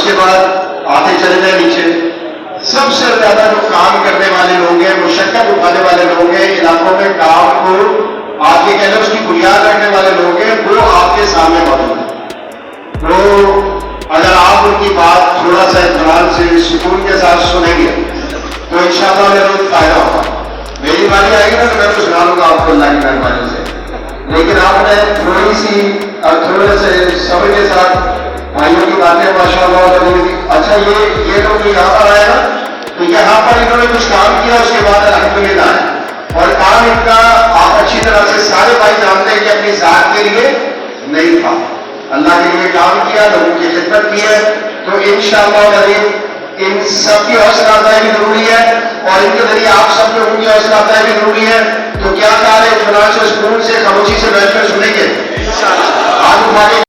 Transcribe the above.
उसके बाद आते चले जाए नीचे। सबसे ज्यादा जो काम करने वाले लोग हैं, मुशक्कत उठाने वाले लोग हैं, इलाकों में काम को आगे कह लो उसकी बुनियाद रखने वाले लोग हैं, वो आपके सामने मौजूद है। तो अगर आप उनकी बात थोड़ा सा इत्मीनान से सुकून के साथ सुनेंगे तो इंशाअल्लाह जरूर फायदा होगा। मेरी बारी आएगी ना तो मैं तो सुना लूंगा आपको अल्लाह की मेहरबानी से, लेकिन आपने थोड़ी सी और थोड़े से सब्र के साथ भाइयों की बातें माशाअल्लाह। अच्छा ये लोग यहाँ पर आए ना, तो यहाँ पर इन्होंने कुछ काम किया, उसके बाद अल्हम्दुलिल्लाह है। और काम इनका आप अच्छी तरह से सारे भाई जानते हैं कि अपनी जात के लिए नहीं था, अल्लाह के लिए काम किया, लोगों की खिदमत की है। तो इंशाअल्लाह इन सबकी हौसला अफजाई भी जरूरी है और इनके जरिए आप सब लोगों की हौसला अफजाई भी जरूरी है। तो क्या कार है, सुकून से खामोशी से बैठकर सुनेंगे। आज